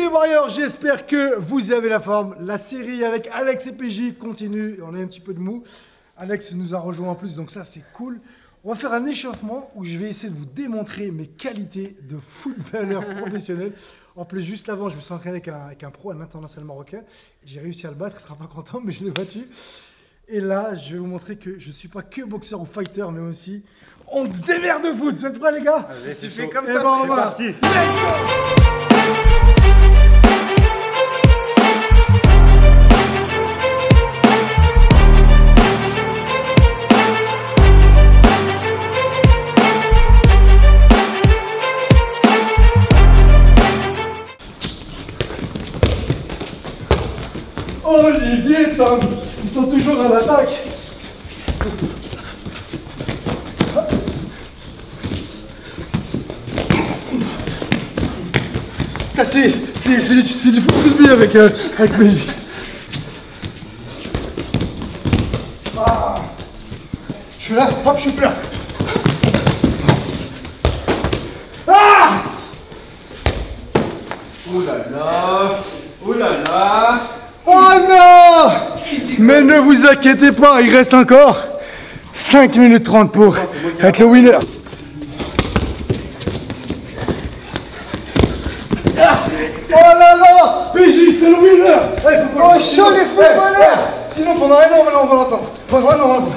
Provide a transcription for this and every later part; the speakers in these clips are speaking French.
les Warriors, j'espère que vous avez la forme. La série avec Alex et PJ continue. On est un petit peu de mou. Alex nous a rejoint en plus, donc ça c'est cool. On va faire un échauffement où je vais essayer de vous démontrer mes qualités de footballeur professionnel. En plus, juste avant, je me suis entraîné avec un pro, un international marocain. J'ai réussi à le battre, il ne sera pas content, mais je l'ai battu. Et là, je vais vous montrer que je ne suis pas que boxeur ou fighter, mais aussi on se démerde de foot. Vous êtes prêts, les gars? Allez, si tu fais comme ça, c'est parti. Let's go. Olivier, Tom, ils sont toujours à l'attaque. C'est du foot rugby avec PJ. Ah. Je suis là, hop, je suis plus là. Ah. Ouh là là. Ouh là là. Oh non! Mais ne vous inquiétez pas, il reste encore 5 minutes 30 pour être le winner. Oh là là! PJ, c'est le winner! Oh, chaud les footballeurs! Sinon, pendant un an, on va l'entendre. Pendant un an, on va l'entendre.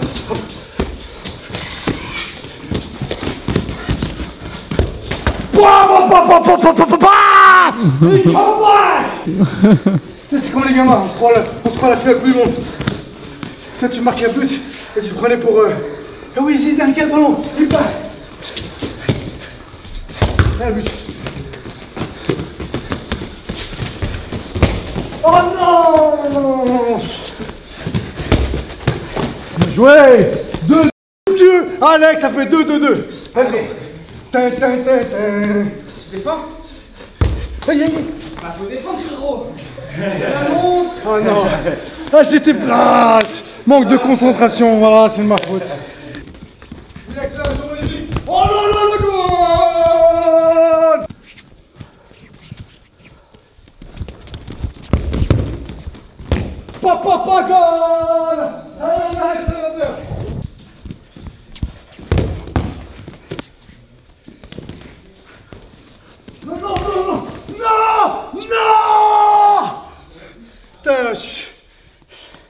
C'est comme les gamins, on se croit la fille la plus monde. Toi tu marques un but et tu te prenais pour... Ah oui, Zidane, quel ballon? Il part. Ah, but. Oh non! Bien joué! 2-2! Alex, ça fait 2-2-2. Let's go. Tu défends? Aïe aïe! Bah faut défendre frérot! L'annonce! Oh non! Ah j'étais place! Manque de concentration, voilà, c'est de ma faute. Oh là là, le goal! Papa goal! Ça va faire! Non, non, non, non! Non! Non! Putain,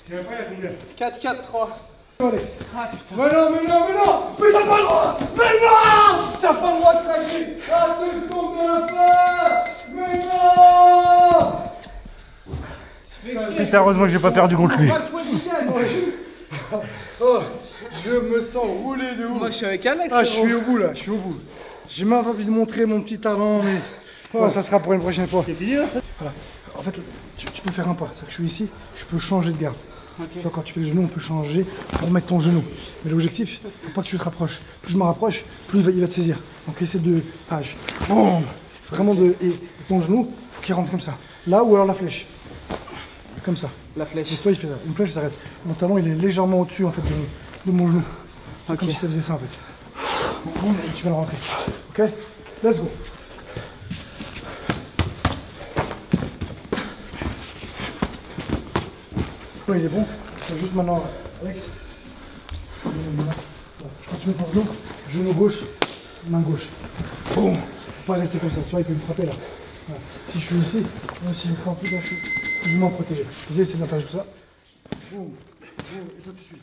Tu vas pas y a combien? 4-4-3. Alex. Ah putain. Mais non! Mais t'as pas le droit! Mais non! T'as pas le droit de craquer! À 2 secondes de la fin! Mais non! Putain, heureusement que j'ai pas perdu contre lui. Oh, je me sens roulé de ouf. Moi je suis avec Alex. Ah, je suis au bout là, je suis au bout. J'ai même pas envie de montrer mon petit talent, mais oh, ça sera pour une prochaine fois. C'est fini là? Voilà. En fait, tu peux faire un pas. C'est-à-dire que je suis ici, je peux changer de garde. Okay. Toi, quand tu fais le genou, on peut changer pour mettre ton genou. Mais l'objectif, faut pas que tu te rapproches. Plus je me rapproche, plus il va te saisir. Donc essaie de page. Boum. Vraiment de. Et ton genou, faut qu'il rentre comme ça. Là ou alors la flèche. Comme ça. La flèche. Et toi, il fait ça. Une flèche, ça s'arrête. Mon talon, il est légèrement au-dessus en fait de mon genou. Okay. Comme si ça faisait ça en fait. Boum, et tu vas le rentrer. Ok? Let's go. Toi, il est bon. Juste maintenant, Alex. Quand tu mets ton genou gauche, main gauche. Boum. Faut pas rester comme ça. Tu vois, il peut me frapper là. Voilà. Si je suis ici, moi, si je me frappe plus, là, je suis plus ou moins protégé. Vas-y, essaie de faire juste ça. Boum. Boum. Et toi, tu suis.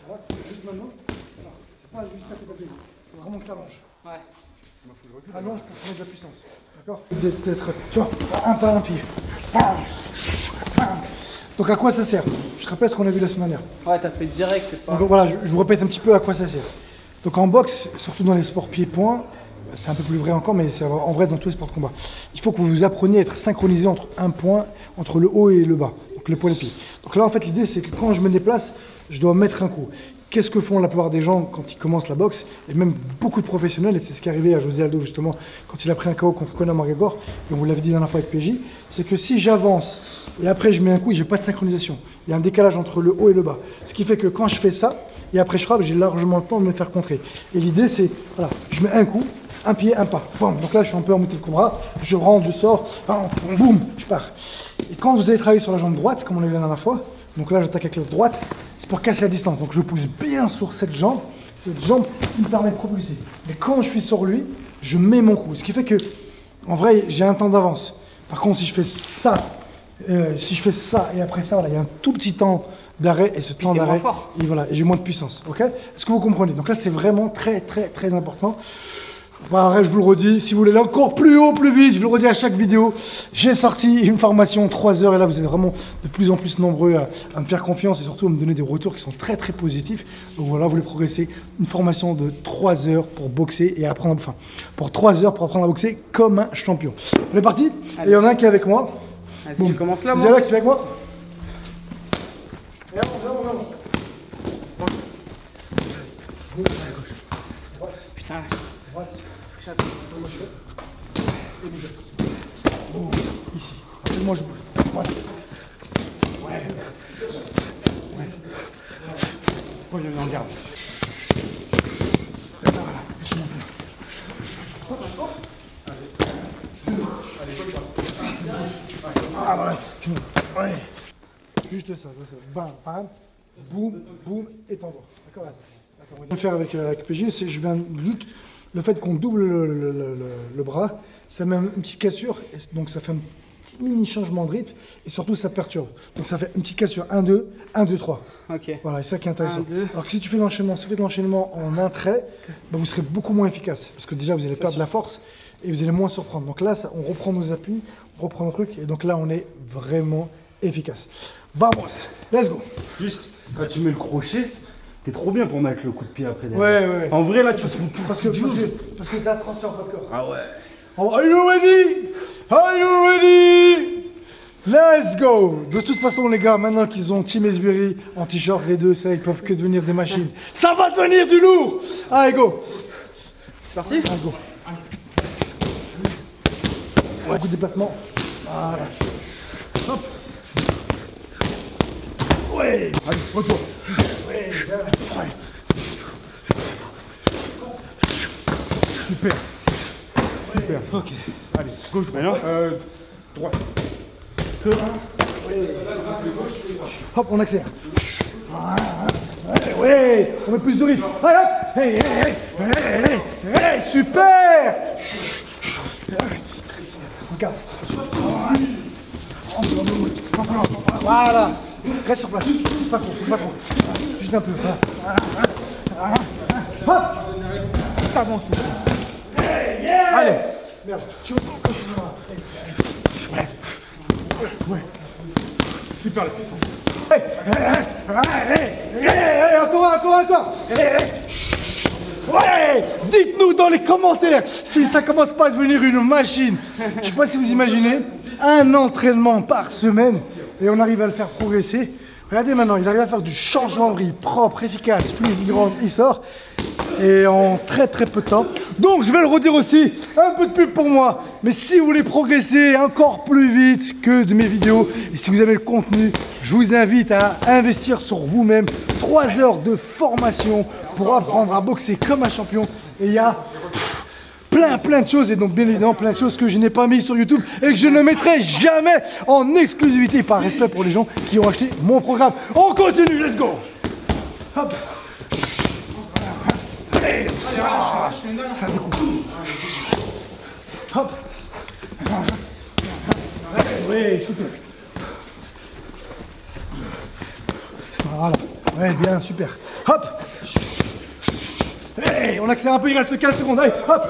Voilà. Juste maintenant. C'est pas juste taper. Faut vraiment que tu allonges. Ouais. Allonge pour prendre de la puissance. D'accord? D'être, tu vois, un pas, un pied. Donc à quoi ça sert? Je te rappelle ce qu'on a vu la semaine dernière. Ouais, t'as fait direct. Pas... Donc voilà, je vous répète un petit peu à quoi ça sert. Donc en boxe, surtout dans les sports pieds-poings, c'est un peu plus vrai encore, mais c'est en vrai dans tous les sports de combat. Il faut que vous appreniez à être synchronisé entre un point, entre le haut et le bas, donc l'épaule et le pied. Donc là en fait l'idée c'est que quand je me déplace, je dois mettre un coup. Qu'est-ce que font la plupart des gens quand ils commencent la boxe, et même beaucoup de professionnels, et c'est ce qui est arrivé à José Aldo justement, quand il a pris un KO contre Conor McGregor, et on vous l'avait dit la dernière fois avec PJ, c'est que si j'avance, et après je mets un coup, j'ai pas de synchronisation. Il y a un décalage entre le haut et le bas. Ce qui fait que quand je fais ça, et après je frappe, j'ai largement le temps de me faire contrer. Et l'idée c'est, voilà, je mets un coup, un pied, un pas. Bon, donc là, je suis un peu en montée de cobra, je rentre, je sors, boum, je pars. Et quand vous allez travailler sur la jambe droite, comme on l'a vu la dernière fois, donc là, j'attaque avec la droite, c'est pour casser la distance. Donc je pousse bien sur cette jambe qui me permet de propulser. Mais quand je suis sur lui, je mets mon coup. Ce qui fait que, en vrai, j'ai un temps d'avance. Par contre, si je fais ça, et après ça, voilà, il y a un tout petit temps d'arrêt, et ce temps d'arrêt, et voilà, et j'ai moins de puissance. Ok? Est-ce que vous comprenez? Donc là, c'est vraiment très, très, très important. Pareil, je vous le redis, si vous voulez aller encore plus haut, plus vite, je vous le redis à chaque vidéo, j'ai sorti une formation 3 heures et là vous êtes vraiment de plus en plus nombreux à me faire confiance et surtout à me donner des retours qui sont très très positifs. Donc voilà, vous voulez progresser, une formation de 3 heures pour boxer et apprendre, enfin, pour 3 heures pour apprendre à boxer comme un champion. On est parti? Et il y en a un qui est avec moi. Vas-y, je commence là, moi. Alex, tu es avec moi? Et allons. Putain. Droite. Oh, ici. Moi je bouge. Droite. Ouais. Moi je mets en garde. Ah voilà. Ouais. Juste ça. Bam, bam. Boum, boum et t'envoies. D'accord. On va le faire avec PG. Je viens juste. Le fait qu'on double le bras, ça met une petite cassure, et donc ça fait un petit mini changement de rythme, et surtout ça perturbe. Donc ça fait une petite cassure, 1, 2, 1, 2, 3. Ok. Voilà, c'est ça qui est intéressant. 1, 2. Alors que si tu fais l'enchaînement en un trait, bah vous serez beaucoup moins efficace, parce que déjà vous allez perdre de la force, et vous allez moins surprendre. Donc là, on reprend nos appuis, on reprend nos trucs, et donc là on est vraiment efficace. Vamos, let's go. Juste, quand tu mets le crochet, t'es trop bien pour mettre le coup de pied après derrière. Ouais. En vrai, là, parce que t'as transfert pas de corps. Ah ouais. Are you ready? Are you ready? Let's go! De toute façon, les gars, maintenant qu'ils ont Team Esbury en t-shirt, les deux, ça, ils peuvent que devenir des machines. Ça va devenir du lourd! Allez, go! C'est parti? Allez, go! Ouais, coup de déplacement. Voilà. Hop! Ouais! Allez, retour! Ouais, ouais. Super! Super! Ok. Allez, gauche, maintenant, droite. Que un. Hop, on accélère. Ouais, on met plus de rythme. Allez, hop. Hey, super. Regarde. Voilà. Reste sur place. Pas trop. Juste un peu. Hop. T'avances. Allez. Merde. Tu veux ouais. Super la puissance. Encore. Ouais. Dites-nous dans les commentaires si ça commence pas à devenir une machine. Je sais pas si vous imaginez, un entraînement par semaine et on arrive à le faire progresser. Regardez maintenant, il arrive à faire du changement de riz propre, efficace, fluide, il rentre, il sort. Et en très peu de temps. Donc je vais le redire aussi, un peu de pub pour moi. Mais si vous voulez progresser encore plus vite que de mes vidéos, et si vous avez le contenu, je vous invite à investir sur vous-même. 3 heures de formation pour apprendre à boxer comme un champion. Et il y a plein de choses, et donc bien évidemment plein de choses que je n'ai pas mis sur YouTube et que je ne mettrai jamais en exclusivité par respect pour les gens qui ont acheté mon programme. On continue, let's go. Hop. Allez, ça découpe. Hop. Oui, super. Voilà. Ouais, bien, super. Hop. Hey, on accélère un peu, il reste 15 secondes. Allez, hop.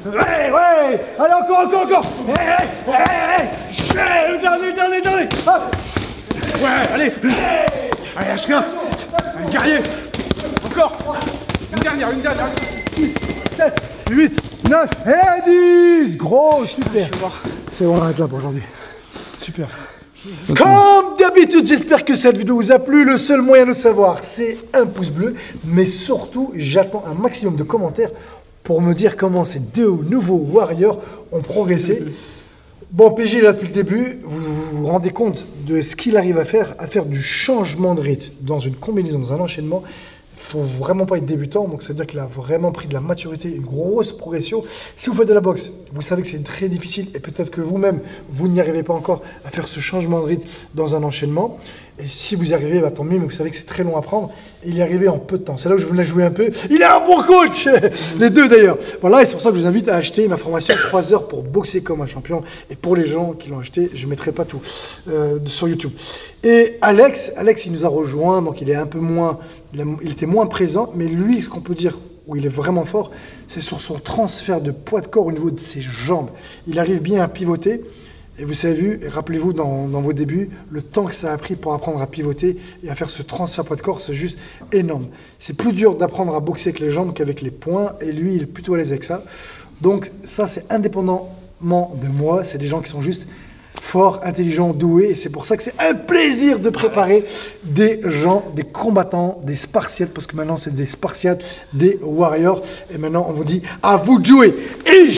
Ouais. Allez, encore. Le dernier. Hop. Ouais, allez. Allez, H15. Un guerrier. Encore. Une dernière. 6, 7, 8, 9 et 10. Gros, super. C'est bon, on arrête là pour aujourd'hui. Super. Comme d'habitude, j'espère que cette vidéo vous a plu. Le seul moyen de le savoir, c'est un pouce bleu. Mais surtout, j'attends un maximum de commentaires pour me dire comment ces deux nouveaux warriors ont progressé. Bon, PG, là, depuis le début, vous vous rendez compte de ce qu'il arrive à faire du changement de rythme dans une combinaison, dans un enchaînement faut vraiment pas être débutant, donc c'est-à-dire qu'il a vraiment pris de la maturité, une grosse progression. Si vous faites de la boxe, vous savez que c'est très difficile et peut-être que vous-même, vous n'y arrivez pas encore à faire ce changement de rythme dans un enchaînement. Et si vous y arrivez, bah, tant mieux, mais vous savez que c'est très long à prendre. Et il y arrivé en peu de temps. C'est là où je voulais jouer un peu. Il est un bon coach. Les deux d'ailleurs. Voilà, et c'est pour ça que je vous invite à acheter ma formation 3 heures pour boxer comme un champion. Et pour les gens qui l'ont acheté, je ne mettrai pas tout sur YouTube. Et Alex, il nous a rejoint, donc il est un peu moins, il était moins présent, mais lui, ce qu'on peut dire où il est vraiment fort, c'est sur son transfert de poids de corps au niveau de ses jambes. Il arrive bien à pivoter. Et vous avez vu, et rappelez-vous dans vos débuts, le temps que ça a pris pour apprendre à pivoter et à faire ce transfert poids de corps, c'est juste énorme. C'est plus dur d'apprendre à boxer avec les jambes qu'avec les poings, et lui, il est plutôt à l'aise avec ça. Donc ça, c'est indépendamment de moi, c'est des gens qui sont juste forts, intelligents, doués, et c'est pour ça que c'est un plaisir de préparer des gens, des combattants, des Spartiates, parce que maintenant c'est des Spartiates, des Warriors, et maintenant on vous dit à vous de jouer. Et